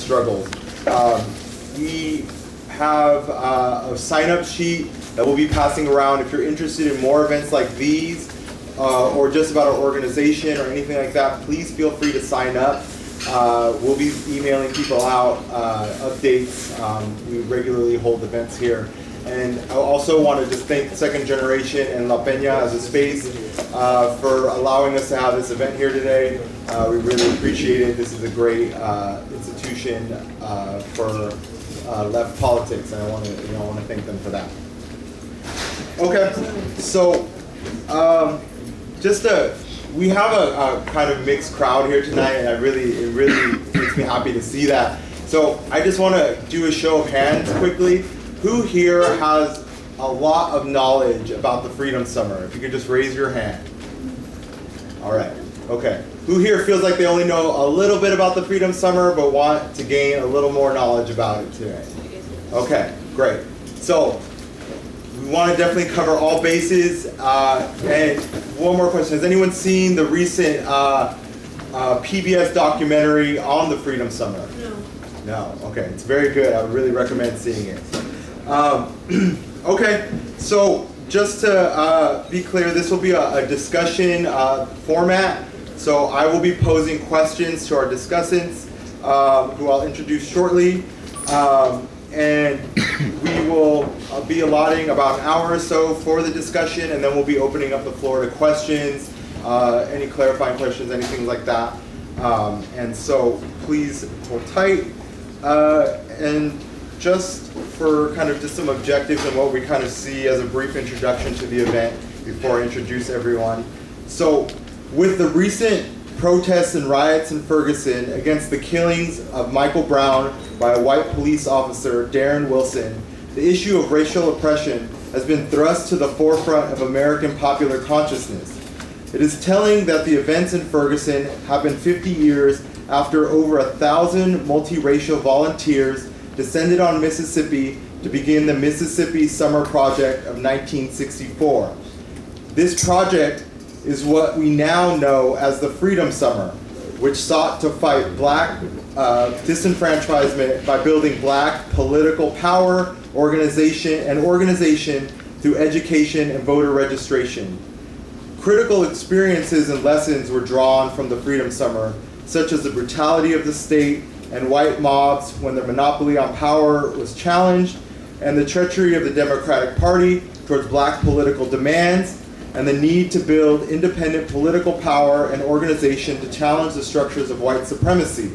struggles. We have a sign-up sheet that we'll be passing around. If you're interested in more events like these, or just about our organization or anything like that, please feel free to sign up. We'll be emailing people out updates. We regularly hold events here. And I also want to just thank Second Generation and La Peña as a space for allowing us to have this event here today. We really appreciate it. This is a great institution for left politics, and I want to thank them for that. Okay, so we have a kind of mixed crowd here tonight, and it really makes me happy to see that. So I just want to do a show of hands quickly. Who here has a lot of knowledge about the Freedom Summer? If you could just raise your hand. All right, okay. Who here feels like they only know a little bit about the Freedom Summer but want to gain a little more knowledge about it today? Okay, great. So we want to definitely cover all bases. And one more question. Has anyone seen the recent PBS documentary on the Freedom Summer? No. No, okay. It's very good. I would really recommend seeing it. Okay, so just to be clear, this will be a discussion format. So I will be posing questions to our discussants, who I'll introduce shortly. And we will be allotting about an hour or so for the discussion, and then we'll be opening up the floor to questions, any clarifying questions, anything like that. And so please hold tight. And just for kind of just some objectives and what we kind of see as a brief introduction to the event before I introduce everyone. So with the recent protests and riots in Ferguson against the killings of Michael Brown by a white police officer, Darren Wilson, the issue of racial oppression has been thrust to the forefront of American popular consciousness. It is telling that the events in Ferguson happened 50 years after over 1,000 multiracial volunteers descended on Mississippi to begin the Mississippi Summer Project of 1964. This project is what we now know as the Freedom Summer, which sought to fight black disenfranchisement by building black political power, organization through education and voter registration. Critical experiences and lessons were drawn from the Freedom Summer, such as the brutality of the state and white mobs when their monopoly on power was challenged, and the treachery of the Democratic Party towards black political demands, and the need to build independent political power and organization to challenge the structures of white supremacy.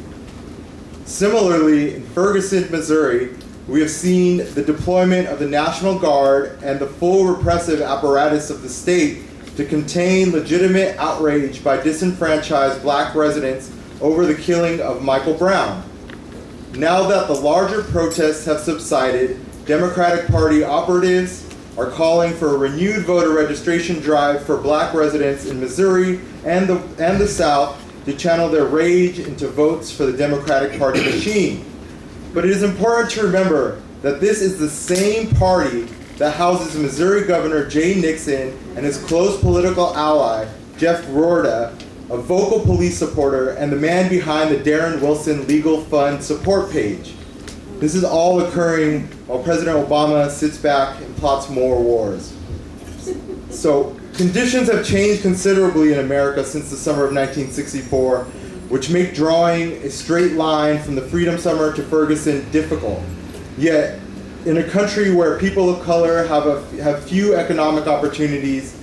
Similarly, in Ferguson, Missouri, we have seen the deployment of the National Guard and the full repressive apparatus of the state to contain legitimate outrage by disenfranchised black residents over the killing of Michael Brown. Now that the larger protests have subsided, Democratic Party operatives are calling for a renewed voter registration drive for black residents in Missouri and the South to channel their rage into votes for the Democratic Party machine. But it is important to remember that this is the same party that houses Missouri Governor Jay Nixon and his close political ally, Jeff Roorda, a vocal police supporter and the man behind the Darren Wilson Legal Fund support page. This is all occurring while President Obama sits back and plots more wars. So conditions have changed considerably in America since the summer of 1964, which make drawing a straight line from the Freedom Summer to Ferguson difficult. Yet, in a country where people of color have few economic opportunities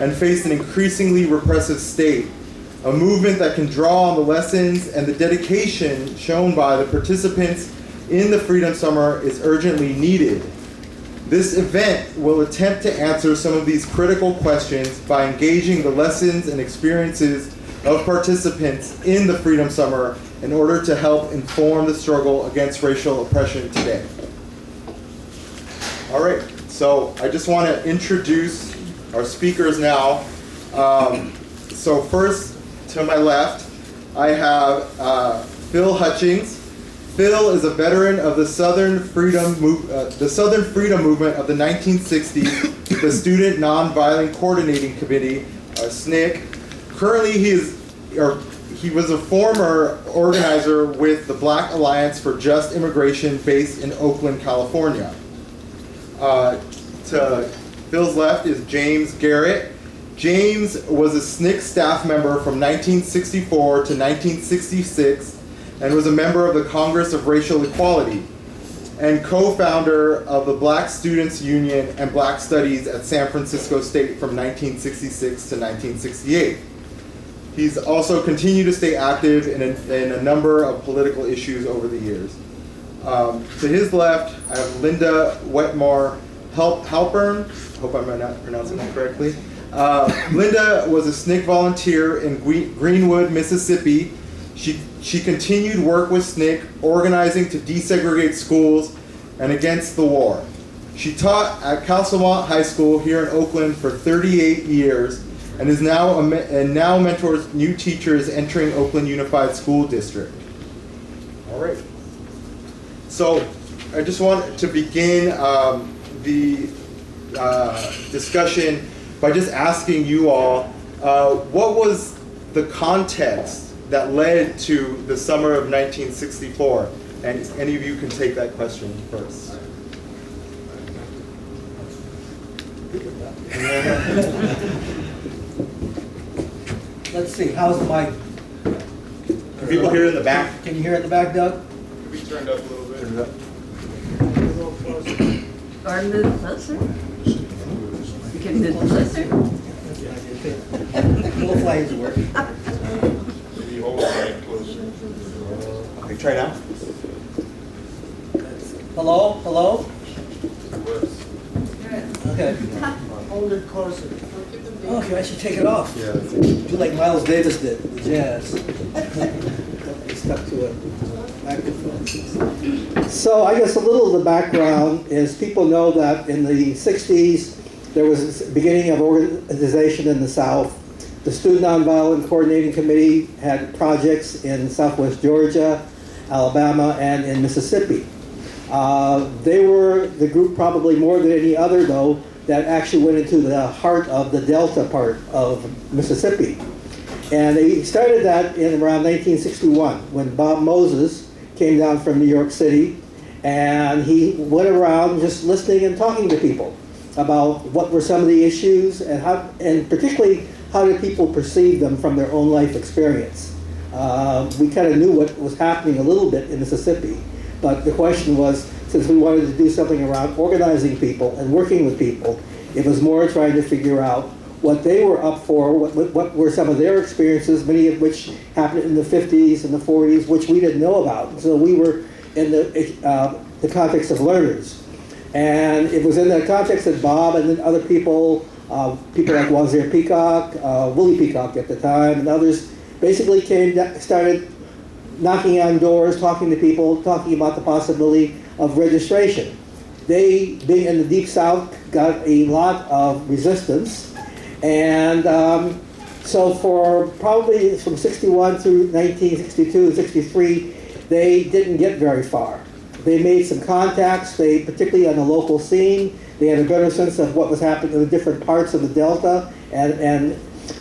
and face an increasingly repressive state, a movement that can draw on the lessons and the dedication shown by the participants in the Freedom Summer is urgently needed. This event will attempt to answer some of these critical questions by engaging the lessons and experiences of participants in the Freedom Summer in order to help inform the struggle against racial oppression today. All right, so I just want to introduce our speakers now. So first, to my left, I have Phil Hutchings. Phil is a veteran of the Southern Freedom Movement of the 1960s, the Student Nonviolent Coordinating Committee, SNCC. Currently, he was a former organizer with the Black Alliance for Just Immigration based in Oakland, California. To Phil's left is James Garrett. James was a SNCC staff member from 1964 to 1966 and was a member of the Congress of Racial Equality and co-founder of the Black Students Union and Black Studies at San Francisco State from 1966 to 1968. He's also continued to stay active in a number of political issues over the years. To his left, I have Linda Wetmore Halpern. Hope I'm not pronouncing that correctly. Linda was a SNCC volunteer in Greenwood, Mississippi. She continued work with SNCC, organizing to desegregate schools and against the war. She taught at Castlemont High School here in Oakland for 38 years and is now now mentors new teachers entering Oakland Unified School District. All right. So I just want to begin the discussion by just asking you all, what was the context that led to the summer of 1964? And any of you can take that question first. Let's see, how's the mic? Can people hear in the back? Can you hear in the back, Doug? Can we turn it up a little bit? Turn it up. Or move closer? You can move closer? Both ways work. Maybe hold the mic closer. Okay, try now. Hello? Hello? It works. Okay. Hold it closer. Okay, I should take it off. Yeah, that's it. Do like Miles Davis did, the jazz. He stuck to a microphone. So I guess a little of the background is people know that in the 60s, there was a beginning of organization in the South. The Student Nonviolent Coordinating Committee had projects in Southwest Georgia, Alabama, and in Mississippi. They were the group probably more than any other, though, that actually went into the heart of the Delta part of Mississippi. And they started that in around 1961 when Bob Moses came down from New York City, and he went around just listening and talking to people about what were some of the issues and how, and particularly how did people perceive them from their own life experience. We kind of knew what was happening a little bit in Mississippi, but the question was, since we wanted to do something around organizing people and working with people, it was more trying to figure out what they were up for, what were some of their experiences, many of which happened in the 50s and the 40s, which we didn't know about. So we were in the context of learners. And it was in that context that Bob and then other people, people like Wazir Peacock, Willie Peacock at the time, and others, basically started knocking on doors, talking to people, talking about the possibility of registration. They, being in the Deep South, got a lot of resistance. And so for probably from 61 through 1962, 63, they didn't get very far. They made some contacts, particularly on the local scene. They had a better sense of what was happening in the different parts of the Delta.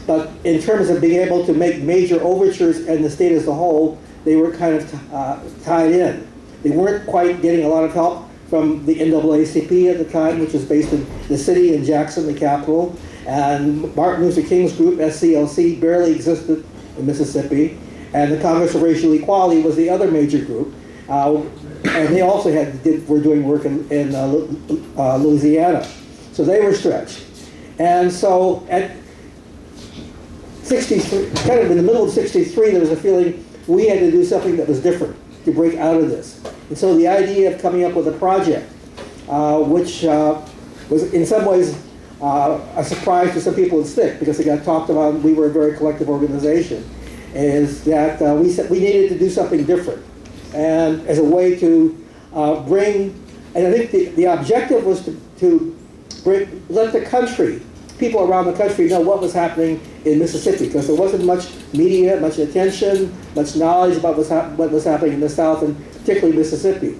But in terms of being able to make major overtures in the state as a whole, they were kind of tied in. They weren't quite getting a lot of help from the NAACP at the time, which was based in the city in Jackson, the capital. And Martin Luther King's group, SCLC, barely existed in Mississippi. And the Congress of Racial Equality was the other major group. And they also were doing work in Louisiana. So they were stretched. And so at 63, kind of in the middle of 63, there was a feeling we had to do something that was different to break out of this. And so the idea of coming up with a project, which was in some ways a surprise to some people in SNCC, because it got talked about, we were a very collective organization, is that we said we needed to do something different. And as a way to bring, and I think the objective was to let the country, people around the country know what was happening in Mississippi, because there wasn't much media, much attention, much knowledge about what was happening in the South, and particularly Mississippi.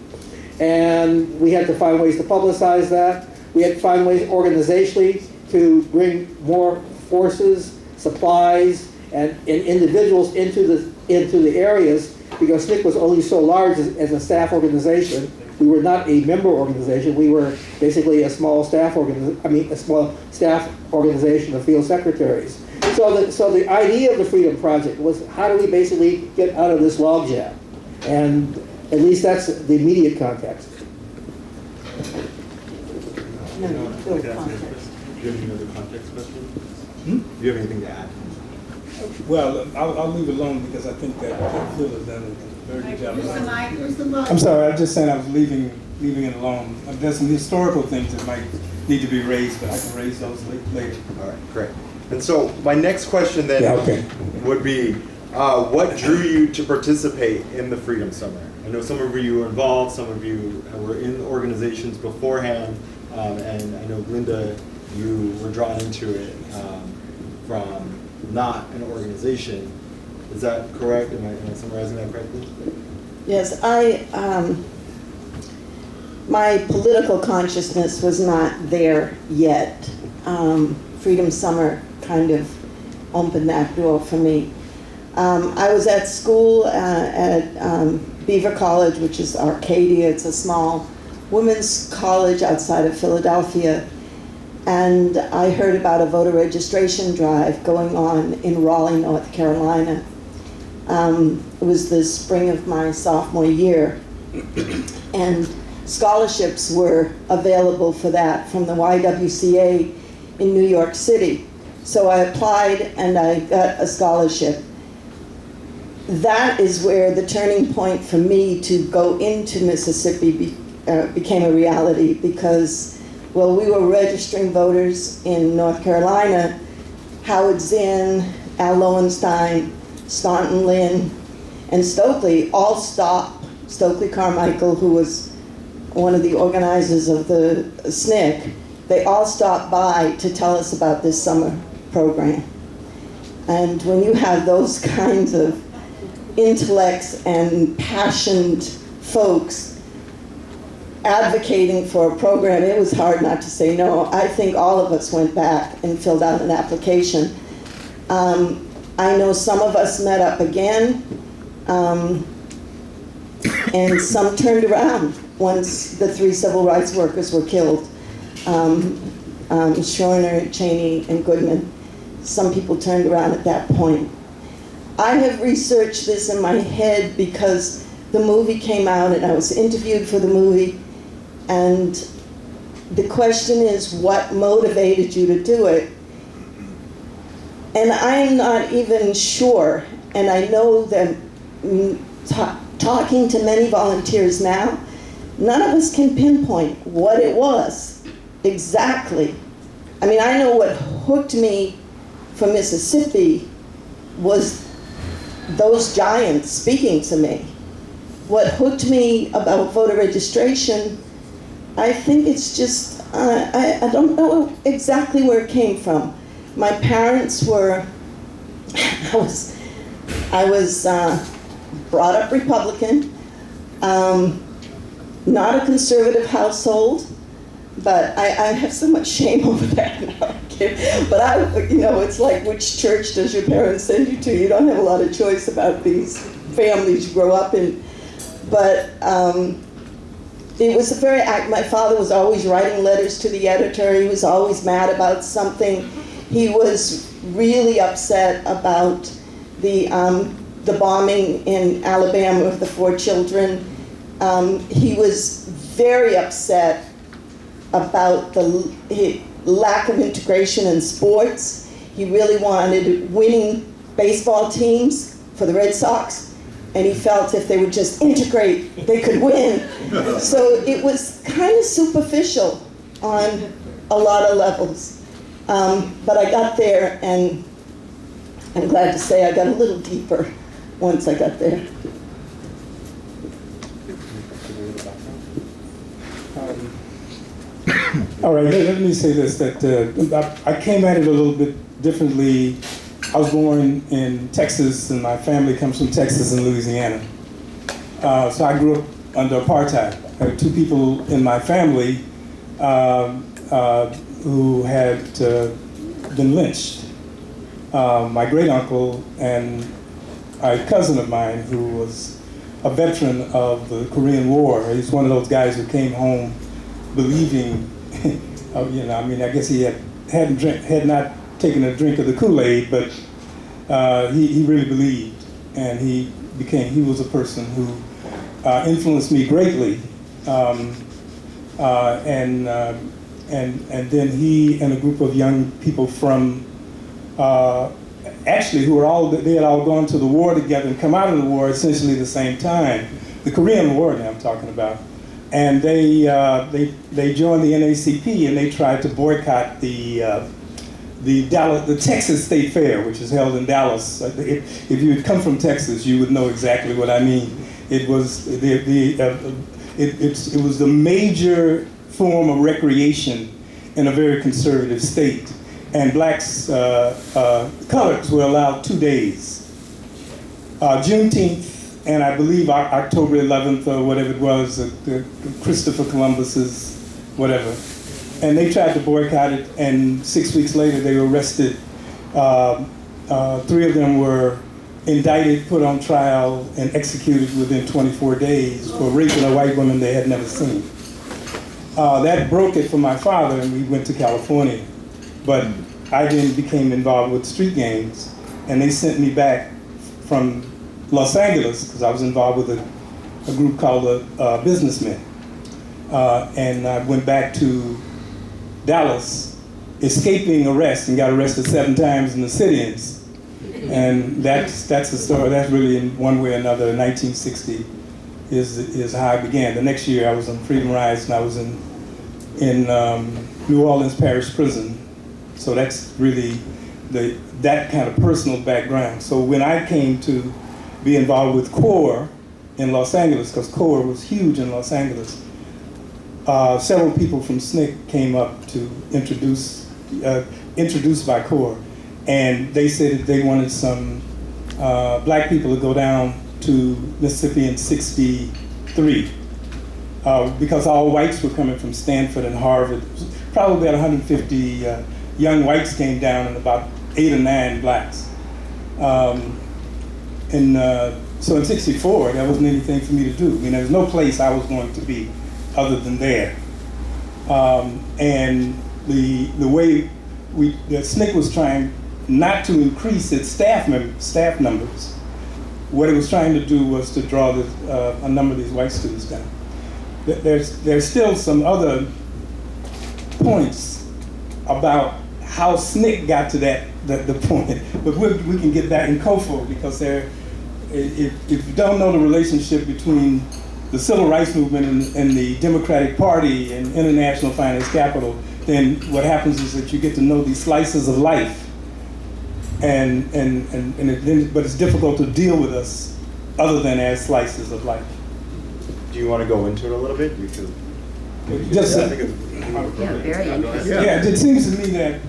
And we had to find ways to publicize that. We had to find ways organizationally to bring more forces, supplies, and individuals into the areas, because SNCC was only so large as a staff organization. We were not a member organization. We were basically a small staff organization of field secretaries. So the idea of the Freedom Project was, how do we basically get out of this logjam? And at least that's the immediate context. No, no, Do you have any other context questions? Do you have anything to add? Well, I'll leave it alone because I think that Phil has done a very good job. Where's the mic? I'm sorry, I'm just saying I was leaving it alone. There's some historical things that might need to be raised, but I can raise those later. All right, great. And so my next question then would be, what drew you to participate in the Freedom Summer? I know some of you were involved, some of you were in organizations beforehand, and I know Linda, you were drawn into it from not an organization. Is that correct? Am I summarizing that correctly? Yes, my political consciousness was not there yet. Freedom Summer kind of opened that door for me. I was at school at Beaver College, which is Arcadia. It's a small women's college outside of Philadelphia. And I heard about a voter registration drive going on in Raleigh, North Carolina. It was the spring of my sophomore year. And scholarships were available for that from the YWCA in New York City. So I applied and I got a scholarship. That is where the turning point for me to go into Mississippi became a reality, because, well, we were registering voters in North Carolina. Howard Zinn, Al Lowenstein, Staunton Lynn, and Stokely all stopped. Stokely Carmichael, who was one of the organizers of the SNCC, they all stopped by to tell us about this summer program. And when you have those kinds of intellects and passionate folks advocating for a program, it was hard not to say no. I think all of us went back and filled out an application. I know some of us met up again, and some turned around once the 3 civil rights workers were killed. Schorner, Cheney, and Goodman. Some people turned around at that point. I have researched this in my head because the movie came out and I was interviewed for the movie, and the question is, what motivated you to do it? And I'm not even sure, and I know that talking to many volunteers now, none of us can pinpoint what it was exactly. I mean, I know what hooked me for Mississippi was those giants speaking to me. What hooked me about voter registration, I think it's just, I don't know exactly where it came from. My parents were, I was brought up Republican, not a conservative household, but I have so much shame over that now. But it's like, which church does your parents send you to? You don't have a lot of choice about these families you grow up in. But it was my father was always writing letters to the editor. He was always mad about something. He was really upset about the bombing in Alabama of the 4 children. He was very upset about the lack of integration in sports. He really wanted winning baseball teams for the Red Sox, and he felt if they would just integrate, they could win. So it was kind of superficial on a lot of levels. But I got there, and I'm glad to say I got a little deeper once I got there. All right, let me say this, that I came at it a little bit differently. I was born in Texas, and my family comes from Texas and Louisiana. So I grew up under apartheid. I had 2 people in my family who had been lynched. my great uncle and a cousin of mine who was a veteran of the Korean War. He's one of those guys who came home believing, I guess he had not taken a drink of the Kool-Aid, but he really believed, and he was a person who influenced me greatly, and then he and a group of young people from actually they had all gone to the war together and come out of the war essentially the same time, the Korean War now I'm talking about, and they joined the NACP and they tried to boycott the Texas State Fair, which is held in Dallas. If you had come from Texas, you would know exactly what I mean. It was it was the major form of recreation in a very conservative state, and blacks, coloreds were allowed 2 days, Juneteenth, and I believe October 11th or whatever it was, Christopher Columbus's whatever. And they tried to boycott it, and 6 weeks later they were arrested. 3 of them were indicted, put on trial, and executed within 24 days for raping a white woman they had never seen. That broke it for my father, and we went to California. But I then became involved with street gangs, and they sent me back from Los Angeles, because I was involved with a group called the Businessmen. And I went back to Dallas, escaping arrest, and got arrested 7 times in the sit-ins. And that's the story. That's really, in one way or another, 1960 is how I began. The next year I was on Freedom Rides, and I was in New Orleans Parish Prison. So that's really that kind of personal background. So when I came to be involved with CORE in Los Angeles, because CORE was huge in Los Angeles, several people from SNCC came up to introduced by CORE, and they said that they wanted some black people to go down to Mississippi in '63 because all whites were coming from Stanford and Harvard. Probably about 150 young whites came down and about 8 or 9 blacks. So in '64, there wasn't anything for me to do. I mean, there was no place I was going to be other than there. And the way the SNCC was trying not to increase its staff numbers, what it was trying to do was to draw a number of these white students down. There's still some other points about how SNCC got to the point, but we can get that in COFO, because if you don't know the relationship between the civil rights movement and the Democratic Party and international finance capital, then what happens is that you get to know these slices of life, but it's difficult to deal with us other than as slices of life. Do you want to go into it a little bit? You could. Just, I think it's Very interesting. yeah, it seems to me that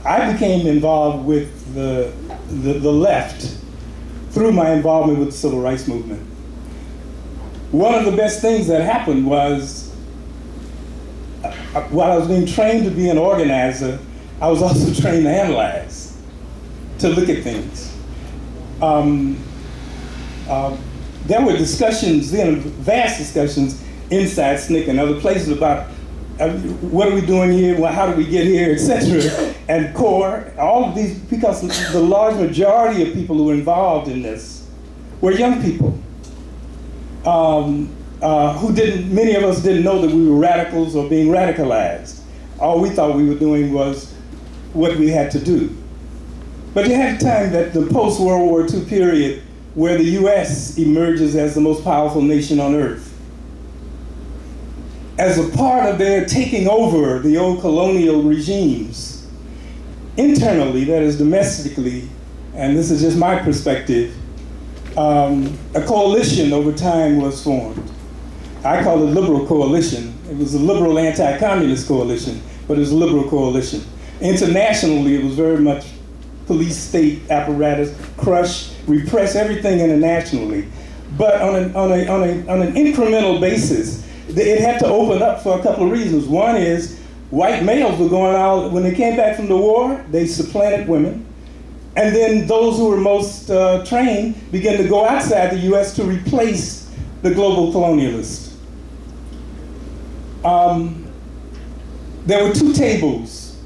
I became involved with the left through my involvement with the civil rights movement. One of the best things that happened was, while I was being trained to be an organizer, I was also trained to analyze, to look at things. There were discussions then, vast discussions inside SNCC and other places about what are we doing here, well, how did we get here, etc. And CORE, all of these, because the large majority of people who were involved in this were young people many of us didn't know that we were radicals or being radicalized. All we thought we were doing was what we had to do. But you had a time that the post-World War II period where the US emerges as the most powerful nation on earth. As a part of their taking over the old colonial regimes, internally, that is domestically, and this is just my perspective, a coalition over time was formed. I call it liberal coalition. It was a liberal anti-communist coalition, but it was a liberal coalition. Internationally, it was very much police state apparatus, crush, repress everything internationally. But on an incremental basis, it had to open up for a couple of reasons. One is white males were going out, when they came back from the war, they supplanted women. And then those who were most trained began to go outside the US to replace the global colonialists. There were two tables.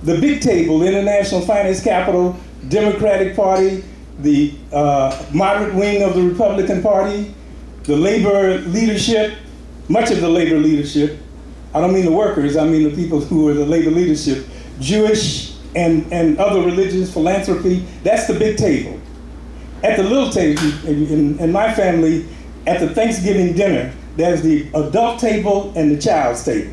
The big table, the International Finance Capital, Democratic Party, the moderate wing of the Republican Party, the labor leadership, much of the labor leadership. I don't mean the workers, I mean the people who were the labor leadership, Jewish and other religions, philanthropy. That's the big table. At the little table, in my family, at the Thanksgiving dinner, there's the adult table and the child's table.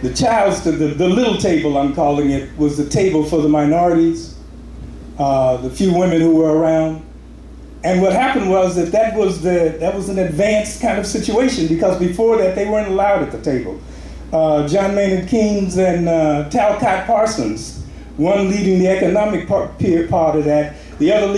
The child's, the little table, I'm calling it, was the table for the minorities, the few women who were around. And what happened was that was an advanced kind of situation, because before that they weren't allowed at the table. John Maynard Keynes and Talcott Parsons, one leading the economic part of that, the other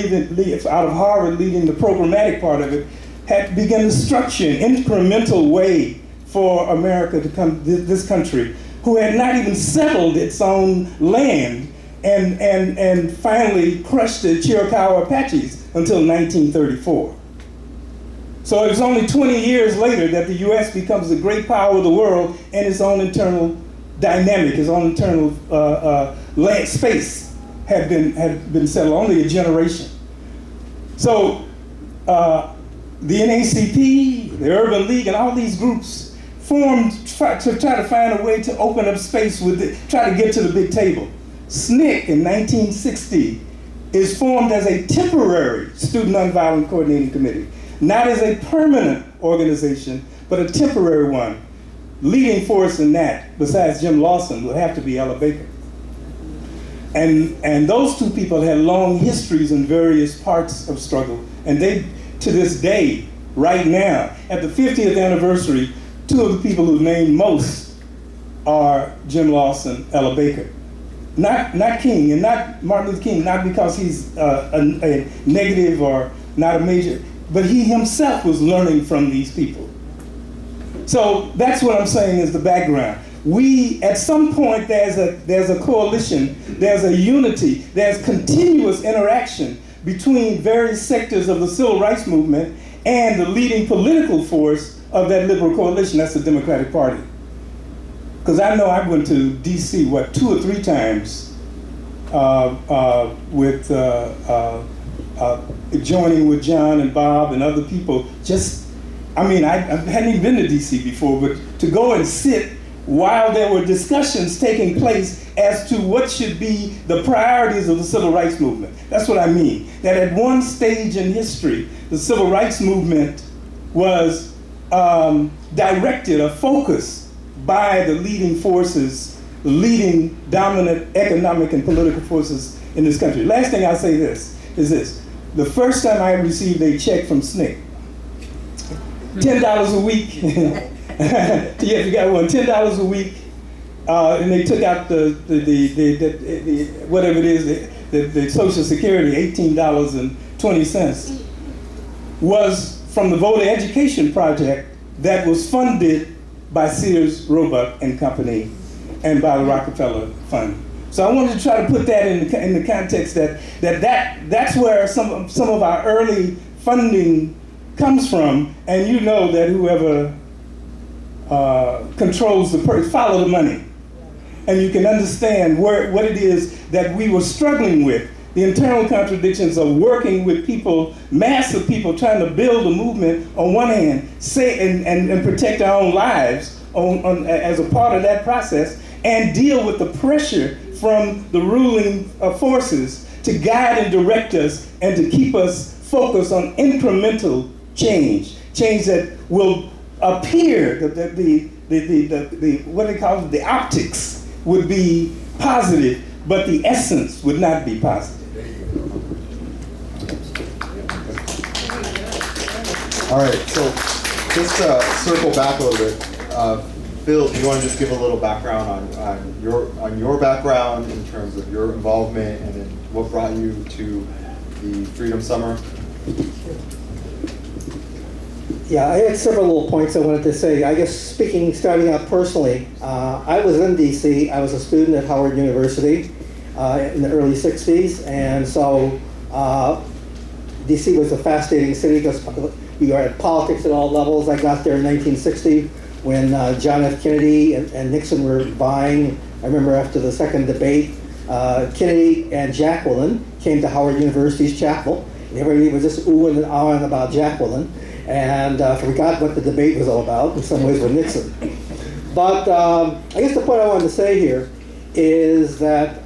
out of Harvard leading the programmatic part of it, had begun to structure an incremental way for America to come, this country, who had not even settled its own land, and finally crushed the Chiricahua Apaches until 1934. So it was only 20 years later that the US becomes the great power of the world, and its own internal dynamic, its own internal land space had been settled, only a generation. So the NACP, the Urban League, and all these groups formed to try to find a way to open up space try to get to the big table. SNCC in 1960 is formed as a temporary Student Nonviolent Coordinating Committee, not as a permanent organization, but a temporary one. Leading force in that, besides Jim Lawson, would have to be Ella Baker. And those two people had long histories in various parts of struggle, and they, to this day, right now, at the 50th anniversary, two of the people who named most are Jim Lawson, Ella Baker. Not King, and not Martin Luther King, not because he's a negative or not a major, but he himself was learning from these people. So that's what I'm saying is the background. We, at some point, there's a coalition, there's a unity, there's continuous interaction between various sectors of the civil rights movement and the leading political force of that liberal coalition, that's the Democratic Party. Because I know I went to DC, 2 or 3 times with joining with John and Bob and other people. I hadn't even been to DC before, but to go and sit while there were discussions taking place as to what should be the priorities of the civil rights movement. That's what I mean. That at one stage in history, the civil rights movement was directed or focused by the leading forces, the leading dominant economic and political forces in this country. Last thing I'll say is this. The first time I received a check from SNCC, $10 a week. Yeah, if you got one, $10 a week, and they took out the whatever it is, the Social Security, $18.20, was from the Voter Education Project that was funded by Sears, Roebuck and Company and by the Rockefeller Fund. So I wanted to try to put that in the context that's where some of our early funding comes from, and you know that whoever controls the purse, follow the money. And you can understand what it is that we were struggling with, the internal contradictions of working with people, mass of people trying to build a movement on one hand, and protect our own lives as a part of that process, and deal with the pressure from the ruling forces to guide and direct us and to keep us focused on incremental change that will appear, what they call it, the optics would be positive, but the essence would not be positive. All right, so just to circle back a little bit, Phil, do you want to just give a little background on your background in terms of your involvement and then what brought you to the Freedom Summer? Yeah, I had several little points I wanted to say. I guess starting out personally, I was in DC. I was a student at Howard University in the early 60s. And so DC was a fascinating city because you had politics at all levels. I got there in 1960 when John F. Kennedy and Nixon were vying. I remember after the second debate, Kennedy and Jacqueline came to Howard University's chapel. And everybody was just oohing and ahhing about Jacqueline, and forgot what the debate was all about, in some ways with Nixon. But I guess the point I wanted to say here is that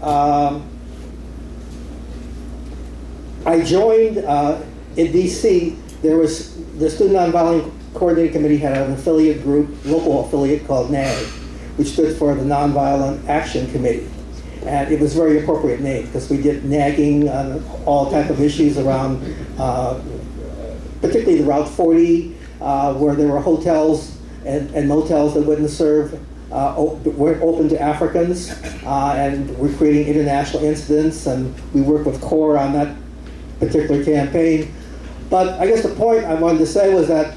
I joined in DC. There was the Student Nonviolent Coordinating Committee had an affiliate group, local affiliate called NAG, which stood for the Nonviolent Action Committee. And it was a very appropriate name because we did nagging on all type of issues around, particularly the Route 40, where there were hotels and motels that wouldn't serve, weren't open to Africans, and we're creating international incidents, and we worked with CORE on that particular campaign. But I guess the point I wanted to say was that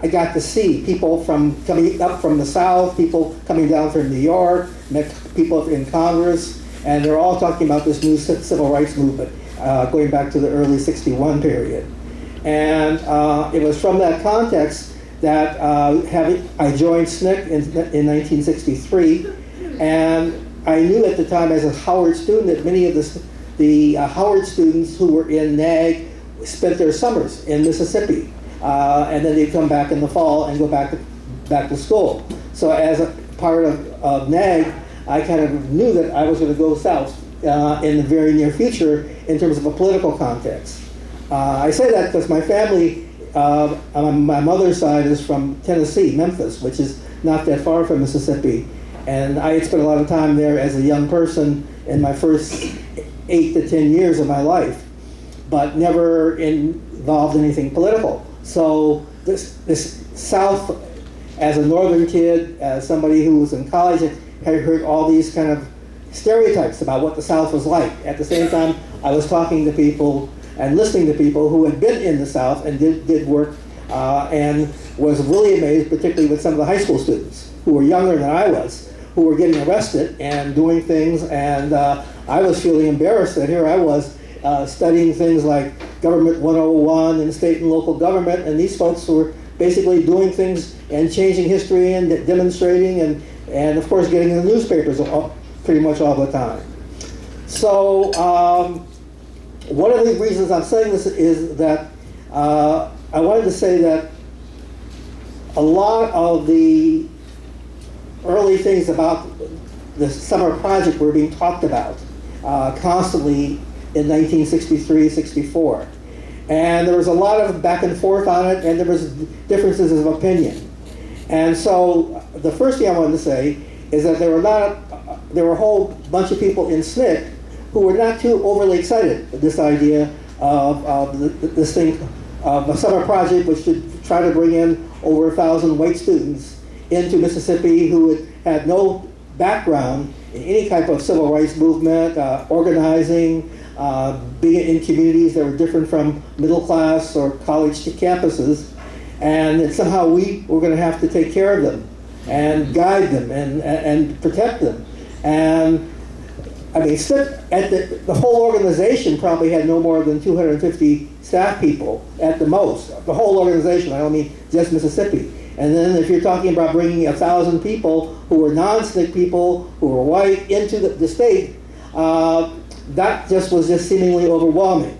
I got to see people coming up from the South, people coming down from New York, met people in Congress, and they're all talking about this new civil rights movement, going back to the early '61 period. And it was from that context that I joined SNCC in 1963, and I knew at the time as a Howard student that many of the Howard students who were in NAG spent their summers in Mississippi. And then they'd come back in the fall and go back to school. So as a part of NAG, I kind of knew that I was going to go south in the very near future in terms of a political context. I say that because my family, on my mother's side, is from Tennessee, Memphis, which is not that far from Mississippi. And I had spent a lot of time there as a young person in my first 8 to 10 years of my life, but never involved in anything political. So this South, as a northern kid, as somebody who was in college, had heard all these kind of stereotypes about what the South was like. At the same time, I was talking to people and listening to people who had been in the South and did work, and was really amazed, particularly with some of the high school students who were younger than I was, who were getting arrested and doing things, and I was feeling embarrassed that here I was studying things like Government 101 and state and local government, and these folks were basically doing things and changing history and demonstrating and of course getting in the newspapers pretty much all the time. So one of the reasons I'm saying this is that I wanted to say that a lot of the early things about the summer project were being talked about constantly in 1963, 64. And there was a lot of back and forth on it, and there was differences of opinion. And so the first thing I wanted to say is that there were a whole bunch of people in SNCC who were not too overly excited with this idea of this thing, of a summer project which should try to bring in over 1,000 white students into Mississippi who had no background in any type of civil rights movement, organizing, being in communities that were different from middle class or college campuses, and that somehow we were going to have to take care of them and guide them and protect them. And I mean, the whole organization probably had no more than 250 staff people at the most. The whole organization, I don't mean just Mississippi. And then if you're talking about bringing 1,000 people who were non-SNCC people, who were white, into the state, that was seemingly overwhelming.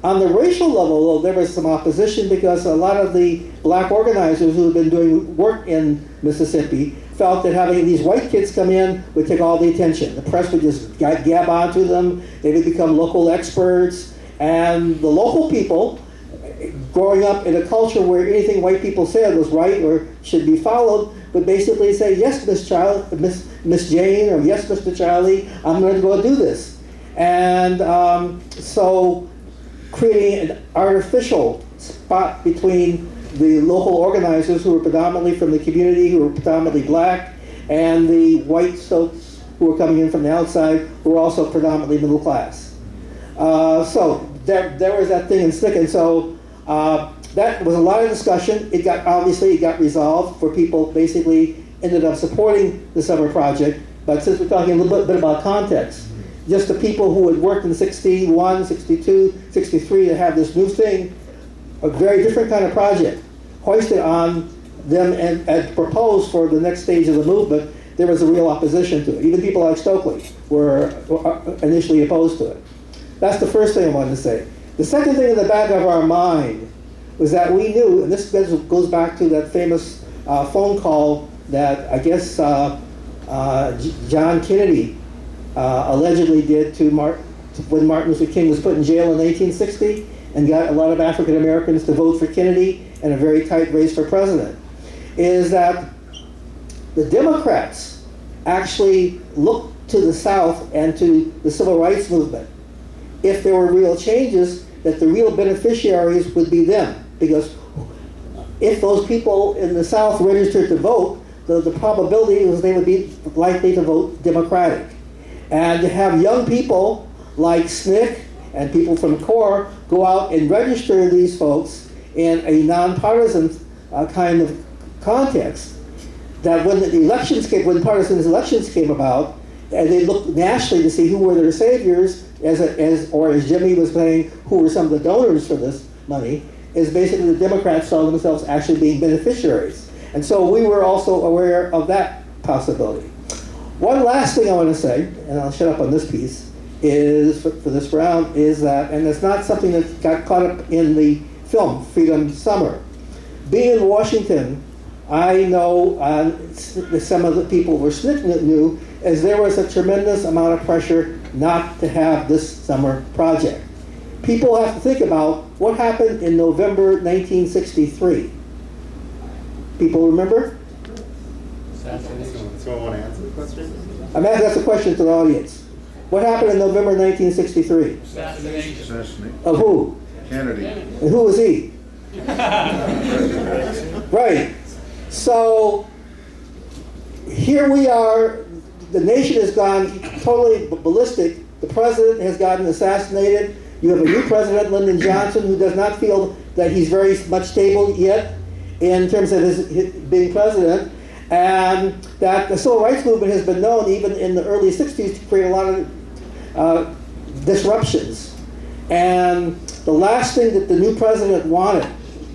On the racial level, though, there was some opposition because a lot of the black organizers who had been doing work in Mississippi felt that having these white kids come in would take all the attention. The press would just gab onto them, they would become local experts, and the local people, growing up in a culture where anything white people said was right or should be followed, would basically say, yes, Miss Jane, or yes, Mr. Charlie, I'm going to go do this. And so creating an artificial spot between the local organizers who were predominantly from the community, who were predominantly black, and the white folks who were coming in from the outside, who were also predominantly middle class. So there was that thing in SNCC, and so That was a lot of discussion. It got resolved for people basically ended up supporting the summer project. But since we're talking a little bit about context, just the people who had worked in 61, 62, 63 to have this new thing, a very different kind of project, hoisted on them and proposed for the next stage of the movement, there was a real opposition to it. Even people like Stokely were initially opposed to it. That's the first thing I wanted to say. The second thing in the back of our mind was that we knew, and this goes back to that famous phone call that I guess John Kennedy allegedly did to when Martin Luther King was put in jail in 1860 and got a lot of African Americans to vote for Kennedy in a very tight race for president, is that the Democrats actually looked to the South and to the civil rights movement. If there were real changes, that the real beneficiaries would be them. Because if those people in the South registered to vote, the probability was they would be likely to vote Democratic. And to have young people like SNCC and people from CORE go out and register these folks in a nonpartisan kind of context, that when the elections came, when partisan elections came about, and they looked nationally to see who were their saviors, or as Jimmy was saying, who were some of the donors for this money, is basically the Democrats saw themselves actually being beneficiaries. And so we were also aware of that possibility. One last thing I want to say, and I'll shut up on this piece, is for this round, is that, and it's not something that got caught up in the film, Freedom Summer. Being in Washington, I know some of the people were SNCC knew, as there was a tremendous amount of pressure not to have this summer project. People have to think about what happened in November 1963. People remember? Someone want to answer the question? I'm asking that's a question to the audience. What happened in November 1963? Assassination. Of who? Kennedy. And who was he? Right. So here we are. The nation has gone totally ballistic. The president has gotten assassinated. You have a new president, Lyndon Johnson, who does not feel that he's very much stable yet in terms of his being president. And that the civil rights movement has been known even in the early 60s to create a lot of disruptions. And the last thing that the new president wanted,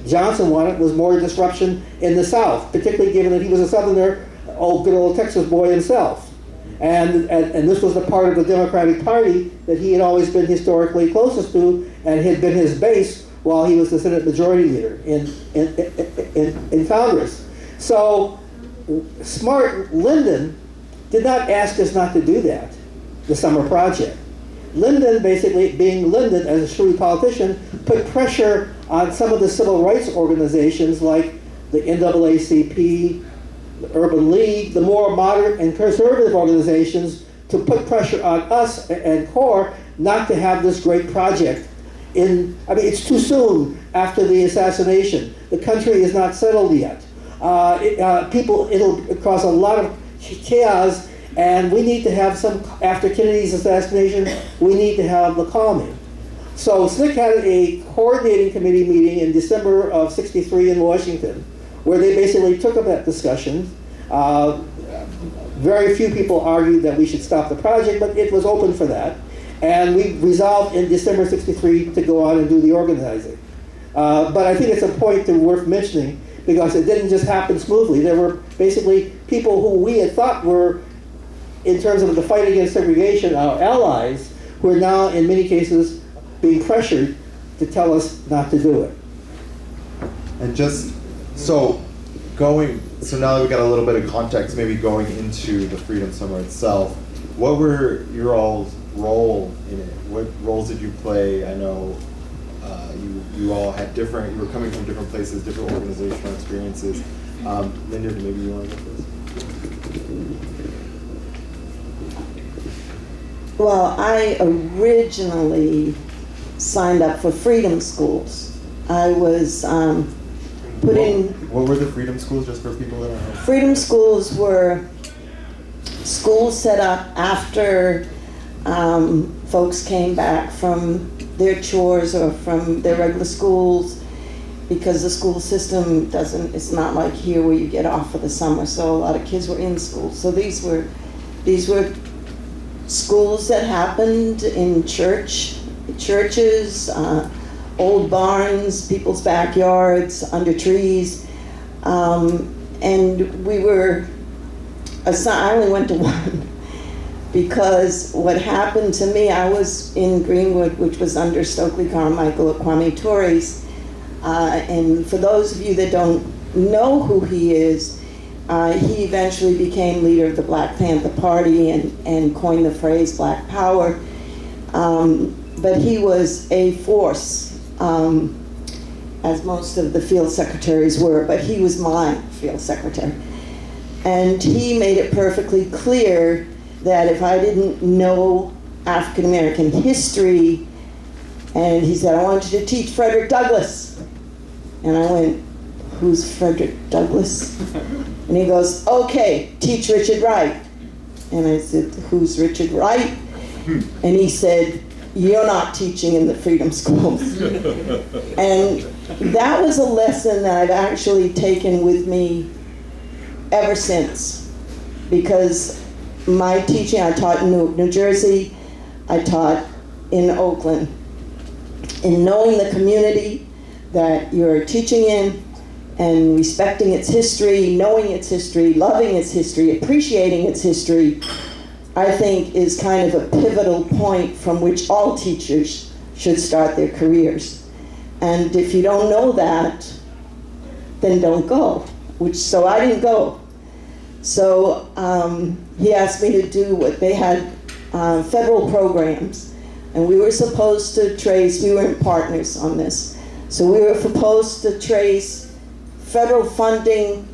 Johnson wanted, was more disruption in the South, particularly given that he was a Southerner, good old Texas boy himself. And this was the part of the Democratic Party that he had always been historically closest to and had been his base while he was the Senate Majority Leader in Congress. So smart Lyndon did not ask us not to do that, the summer project. Lyndon, basically being Lyndon as a shrewd politician, put pressure on some of the civil rights organizations like the NAACP, the Urban League, the more moderate and conservative organizations, to put pressure on us and CORE not to have this great project. It's too soon after the assassination. The country is not settled yet. It'll cause a lot of chaos, and we need to have after Kennedy's assassination, we need to have the calming. So SNCC had a coordinating committee meeting in December of '63 in Washington, where they basically took up that discussion. Very few people argued that we should stop the project, but it was open for that. And we resolved in December '63 to go on and do the organizing. But I think it's a point worth mentioning, because it didn't just happen smoothly. There were basically people who we had thought were, in terms of the fight against segregation, our allies, who are now in many cases being pressured to tell us not to do it. And so now that we got a little bit of context, maybe going into the Freedom Summer itself, what were your all's role in it? What roles did you play? I know you all had you were coming from different places, different organizational experiences. Linda, maybe you want to get this? Well, I originally signed up for Freedom Schools. I was put in... What were the Freedom Schools, just for people that don't know? Freedom Schools were schools set up after folks came back from their chores or from their regular schools, because the school system doesn't, it's not like here where you get off for the summer, so a lot of kids were in school. So these were schools that happened in churches, old barns, people's backyards, under trees. And we were, I only went to one because what happened to me, I was in Greenwood, which was under Stokely Carmichael at Kwame Tore's. And for those of you that don't know who he is, he eventually became leader of the Black Panther Party and coined the phrase Black Power. But he was a force, as most of the field secretaries were, but he was my field secretary. And he made it perfectly clear that if I didn't know African American history, and he said, I want you to teach Frederick Douglass. And I went, who's Frederick Douglass? And he goes, okay, teach Richard Wright. And I said, who's Richard Wright? And he said, you're not teaching in the freedom schools. And that was a lesson that I've actually taken with me ever since. Because my teaching, I taught in Newark, New Jersey, I taught in Oakland. In knowing the community that you're teaching in, and respecting its history, knowing its history, loving its history, appreciating its history, I think is kind of a pivotal point from which all teachers should start their careers. And if you don't know that, then don't go. So I didn't go. So he asked me to do what they had, federal programs. And we were supposed to trace, we were partners on this. So we were supposed to trace federal funding,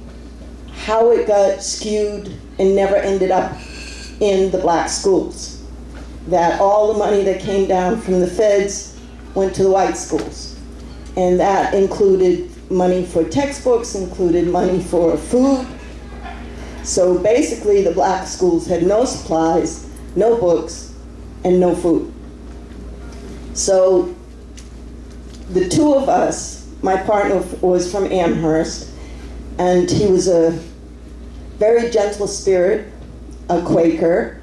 how it got skewed and never ended up in the black schools. That all the money that came down from the feds went to the white schools. And that included money for textbooks, included money for food. So basically the black schools had no supplies, no books, and no food. So the two of us, my partner was from Amherst, and he was a very gentle spirit, a Quaker,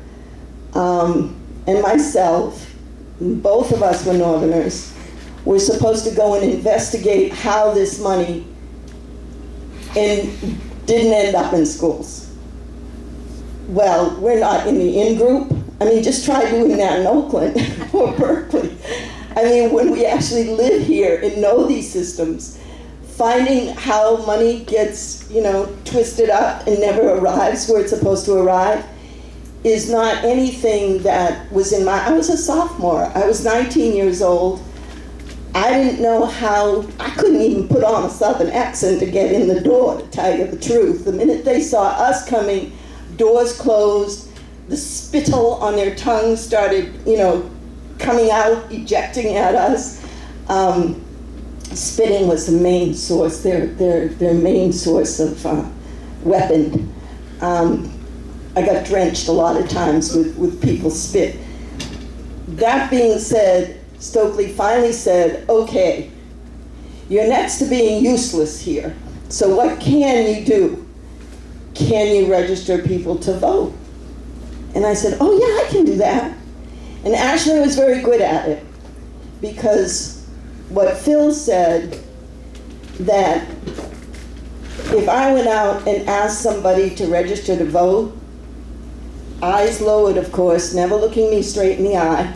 and myself, both of us were Northerners, were supposed to go and investigate how this money didn't end up in schools. Well, we're not in the in-group. I mean, just try doing that in Oakland or Berkeley. I mean, when we actually live here and know these systems, finding how money gets, twisted up and never arrives where it's supposed to arrive is not anything that was in I was a sophomore. I was 19 years old. I didn't know how, I couldn't even put on a Southern accent to get in the door, to tell you the truth. The minute they saw us coming, doors closed, the spittle on their tongues started, coming out, ejecting at us. Spitting was the main source, their main source of weapon. I got drenched a lot of times with people's spit. That being said, Stokely finally said, okay, you're next to being useless here. So what can you do? Can you register people to vote? And I said, oh yeah, I can do that. And actually I was very good at it, because what Phil said, that if I went out and asked somebody to register to vote, eyes lowered, of course, never looking me straight in the eye.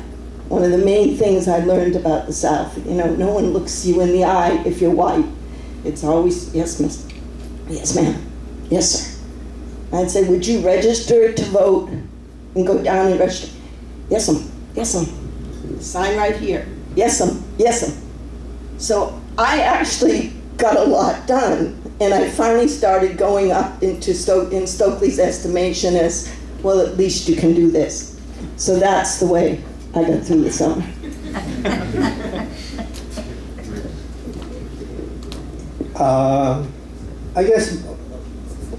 One of the main things I learned about the South, no one looks you in the eye if you're white. It's always, yes, miss, yes, ma'am, yes, sir. I'd say, would you register to vote? And go down and register. Yes, ma'am. Yes, ma'am. Sign right here. Yes, ma'am. Yes, ma'am. So I actually got a lot done, and I finally started going up into in Stokely's estimation as, well, at least you can do this. So that's the way I got through the summer. I guess,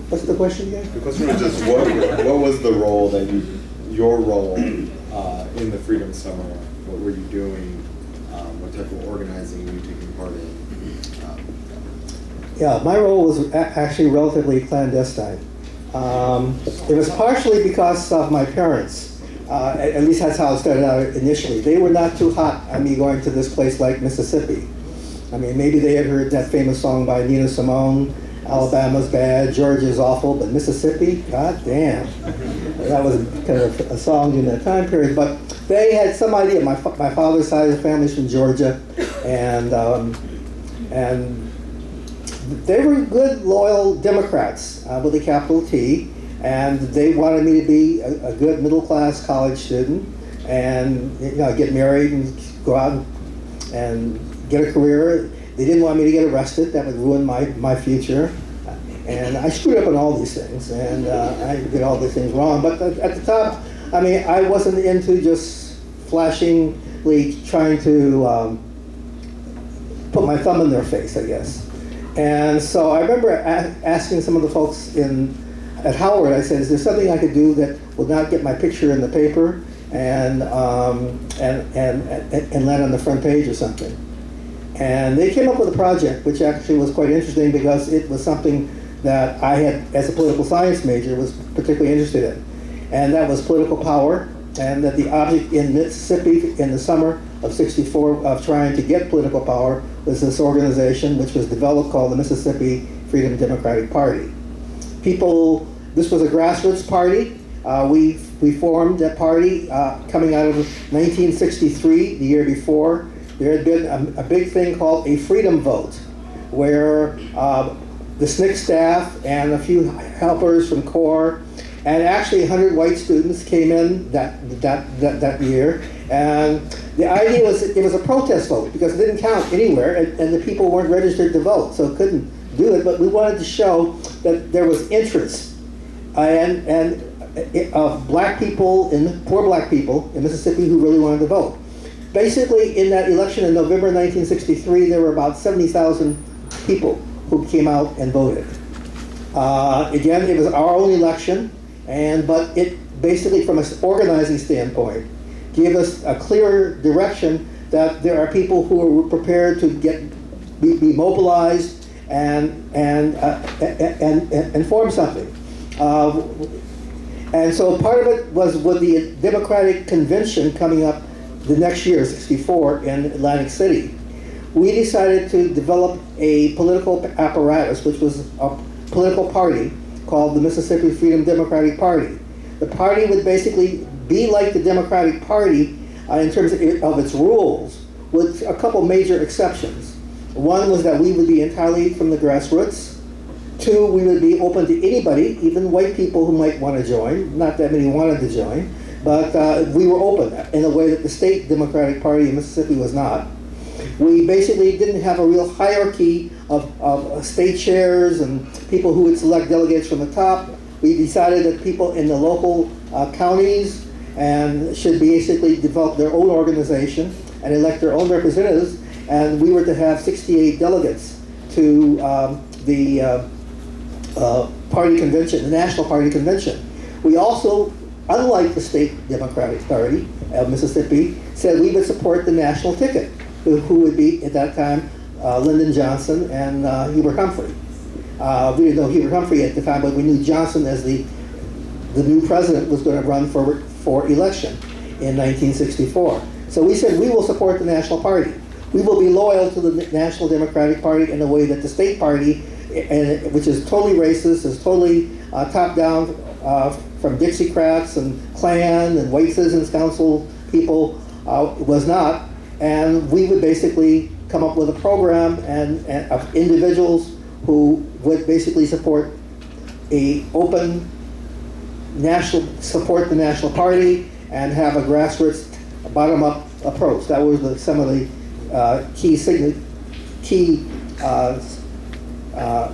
what's the question again? The question was just what was the role that your role in the Freedom Summer? What were you doing? What type of organizing were you taking part in? Yeah, my role was actually relatively clandestine. It was partially because of my parents. At least that's how it started out initially. They were not too hot on me going to this place like Mississippi. I mean, maybe they had heard that famous song by Nina Simone, Alabama's bad, Georgia's awful, but Mississippi, god damn. That was kind of a song in that time period. But they had some idea. My father's side of the family's from Georgia, and they were good, loyal Democrats with a capital T, and they wanted me to be a good middle-class college student and get married and go out and get a career. They didn't want me to get arrested. That would ruin my future. And I screwed up on all these things, and I did all these things wrong. But at the top, I mean, I wasn't into just flashingly trying to put my thumb in their face, I guess. And so I remember asking some of the folks at Howard, I said, is there something I could do that will not get my picture in the paper and land on the front page or something? And they came up with a project which actually was quite interesting because it was something that I had, as a political science major, was particularly interested in. And that was political power, and that the object in Mississippi in the summer of '64 of trying to get political power was this organization which was developed called the Mississippi Freedom Democratic Party. This was a grassroots party. We formed that party coming out of 1963, the year before. There had been a big thing called a freedom vote, where the SNCC staff and a few helpers from CORE, and actually 100 white students came in that year. And the idea was it was a protest vote because it didn't count anywhere, and the people weren't registered to vote, so couldn't do it. But we wanted to show that there was interest of black people, poor black people in Mississippi who really wanted to vote. Basically, in that election in November 1963, there were about 70,000 people who came out and voted. Again, it was our own election, but it basically, from an organizing standpoint, gave us a clear direction that there are people who are prepared to be mobilized and form something. And so part of it was with the Democratic Convention coming up the next year, '64, in Atlantic City. We decided to develop a political apparatus, which was a political party called the Mississippi Freedom Democratic Party. The party would basically be like the Democratic Party in terms of its rules, with a couple major exceptions. One was that we would be entirely from the grassroots. Two, we would be open to anybody, even white people who might want to join. Not that many wanted to join, but we were open in a way that the state Democratic Party in Mississippi was not. We basically didn't have a real hierarchy of state chairs and people who would select delegates from the top. We decided that people in the local counties should basically develop their own organization and elect their own representatives, and we were to have 68 delegates to the party convention, the National Party Convention. We also, unlike the state Democratic Party of Mississippi, said we would support the national ticket, who would be, at that time, Lyndon Johnson and Hubert Humphrey. We didn't know Hubert Humphrey at the time, but we knew Johnson as the new president was going to run for election in 1964. So we said we will support the National Party. We will be loyal to the National Democratic Party in the way that the state party, which is totally racist, is totally top-down from Dixiecrats and Klan and White Citizens Council people, was not. And we would basically come up with a program and of individuals who would basically support the National Party and have a grassroots, bottom-up approach. That was some of the key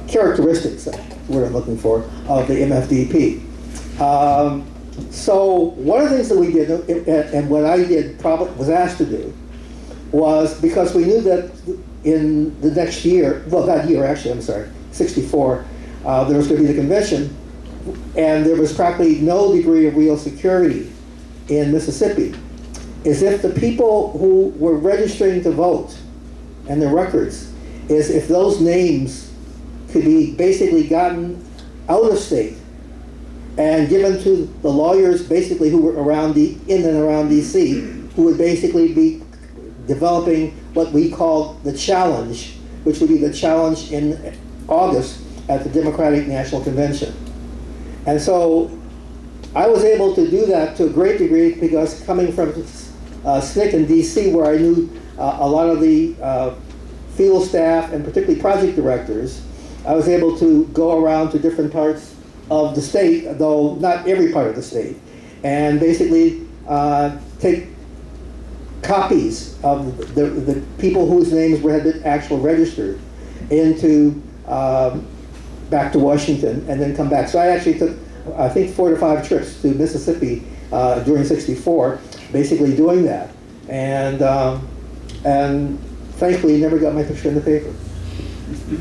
characteristics, that's what I'm looking for, of the MFDP. So one of the things that we did, and what I did, probably was asked to do, was because we knew that in the next year, well, that year actually, I'm sorry, '64, there was going to be the convention, and there was practically no degree of real security in Mississippi. Is if the people who were registering to vote and their records, is if those names could be basically gotten out of state and given to the lawyers basically who were in and around DC, who would basically be developing what we call the challenge, which would be the challenge in August at the Democratic National Convention. And so I was able to do that to a great degree because coming from SNCC in DC, where I knew a lot of the field staff and particularly project directors, I was able to go around to different parts of the state, though not every part of the state, and basically take copies of the people whose names had been actually registered into back to Washington and then come back. So I actually took, I think, 4 to 5 trips to Mississippi during '64, basically doing that, and thankfully never got my picture in the paper.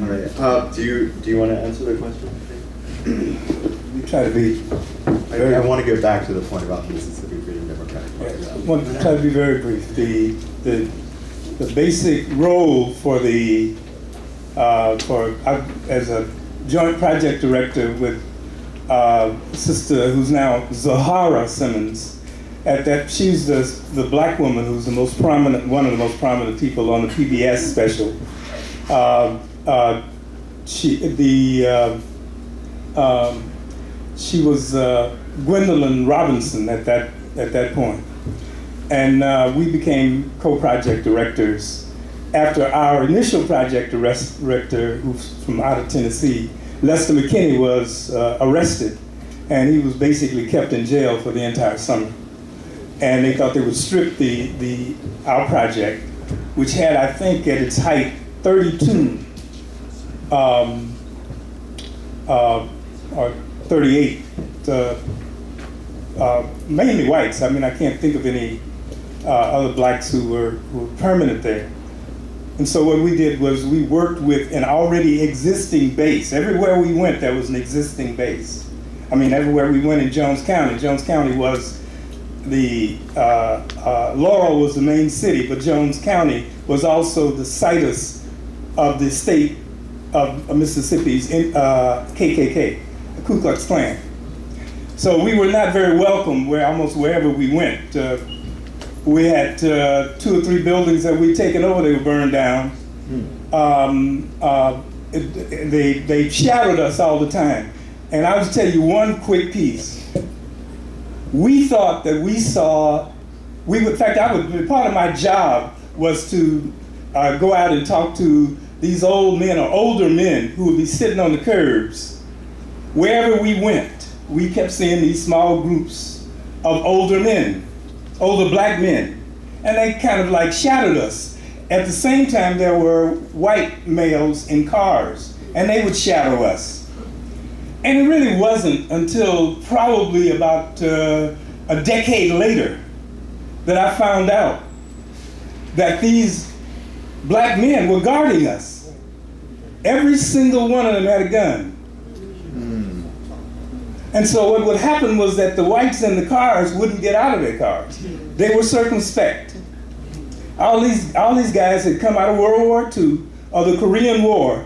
All right. Do you want to answer the question? We try to be. I want to go back to the point about the Mississippi Freedom Democratic Party. I want to try to be very brief. The basic role for the as a joint project director with sister who's now Zahara Simmons. She's the black woman who's the most prominent, one of the most prominent people on the PBS special. She was Gwendolyn Robinson at that point, and we became co-project directors after our initial project director, who's from out of Tennessee, Lester McKinney, was arrested, and he was basically kept in jail for the entire summer. And they thought they would strip our project, which had, I think, at its height, 32 or 38, mainly whites. I mean, I can't think of any other blacks who were permanent there. And so what we did was we worked with an already existing base. Everywhere we went, there was an existing base. I mean, everywhere we went in Jones County was the, Laurel was the main city, but Jones County was also the situs of the state of Mississippi's KKK, the Ku Klux Klan. So we were not very welcome almost wherever we went. We had 2 or 3 buildings that we'd taken over, they were burned down. They shadowed us all the time. And I'll just tell you one quick piece. We thought that in fact, part of my job was to go out and talk to these old men or older men who would be sitting on the curbs. Wherever we went, we kept seeing these small groups of older men, older black men, and they kind of like shadowed us. At the same time, there were white males in cars, and they would shadow us. And it really wasn't until probably about a decade later that I found out that these black men were guarding us. Every single one of them had a gun. And so what would happen was that the whites in the cars wouldn't get out of their cars. They were circumspect. All these guys had come out of World War II or the Korean War,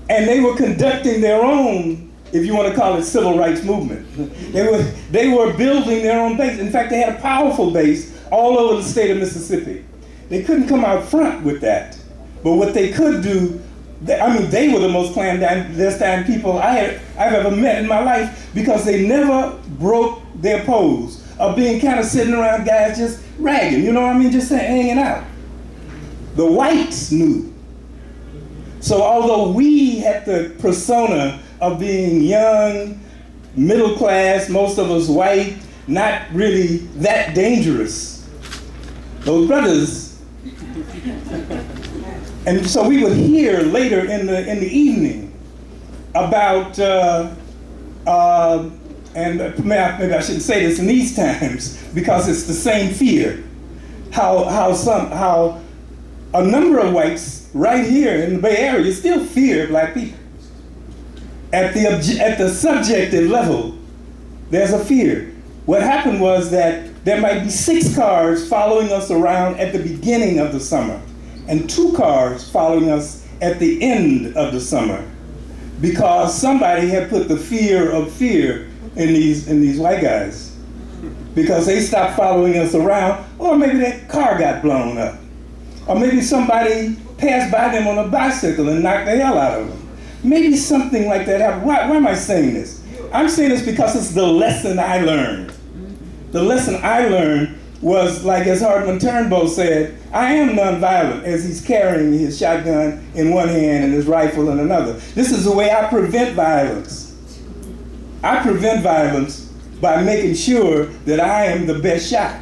and they were conducting their own, if you want to call it, civil rights movement. They were building their own base. In fact, they had a powerful base all over the state of Mississippi. They couldn't come out front with that, but what they could do, they were the most clandestine people I've ever met in my life, because they never broke their pose of being kind of sitting around guys just ragging, you know what I mean, just hanging out. The whites knew. So although we had the persona of being young, middle class, most of us white, not really that dangerous, those brothers. And so we would hear later in the evening about, and maybe I shouldn't say this in these times because it's the same fear, how a number of whites right here in the Bay Area still fear black people. At the subjective level, there's a fear. What happened was that there might be 6 cars following us around at the beginning of the summer, and 2 cars following us at the end of the summer. because somebody had put the fear of fear in these white guys, because they stopped following us around, or maybe that car got blown up, or maybe somebody passed by them on a bicycle and knocked the hell out of them. Maybe something like that happened. Why am I saying this? I'm saying this because it's the lesson I learned. The lesson I learned was, like as Hartman Turnbow said, I am nonviolent, as he's carrying his shotgun in one hand and his rifle in another. This is the way I prevent violence. I prevent violence by making sure that I am the best shot.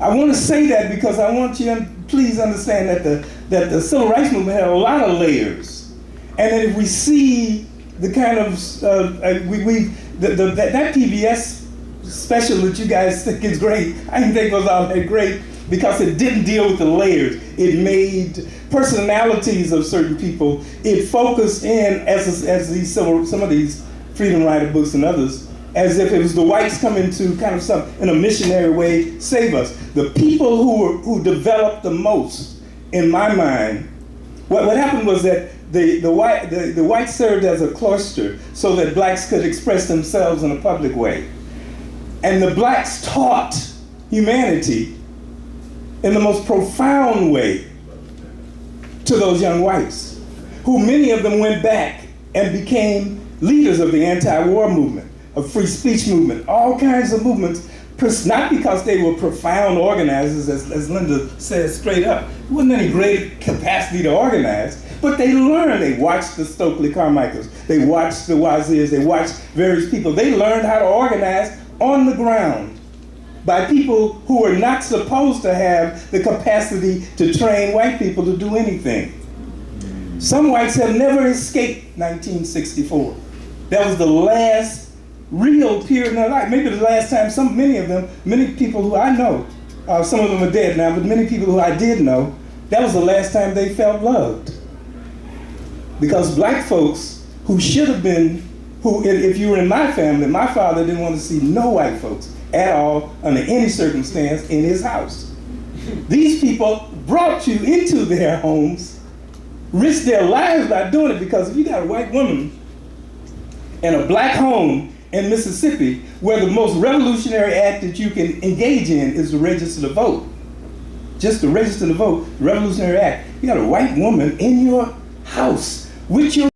I want to say that because I want you to please understand that the civil rights movement had a lot of layers. And that if we see the kind of, that PBS special that you guys think is great, I didn't think it was all that great because it didn't deal with the layers. It made personalities of certain people. It focused in, as some of these freedom rider books and others, as if it was the whites coming to kind of in a missionary way, save us. The people who developed the most, in my mind, what happened was that the whites served as a cloister so that blacks could express themselves in a public way. And the blacks taught humanity in the most profound way to those young whites, who many of them went back and became leaders of the anti-war movement, of free speech movement, all kinds of movements, not because they were profound organizers, as Linda says straight up. There wasn't any great capacity to organize, but they learned. They watched the Stokely Carmichaels, they watched the Wazirs, they watched various people. They learned how to organize on the ground by people who were not supposed to have the capacity to train white people to do anything. Some whites have never escaped 1964. That was the last real period in their life. Maybe the last time many people who I know, some of them are dead now, but many people who I did know, that was the last time they felt loved. Because black folks who should have been, if you were in my family, my father didn't want to see no white folks at all under any circumstance in his house. These people brought you into their homes, risked their lives by doing it, because if you got a white woman in a black home in Mississippi, where the most revolutionary act that you can engage in is to register to vote. Just to register to vote, the revolutionary act. You got a white woman in your house with your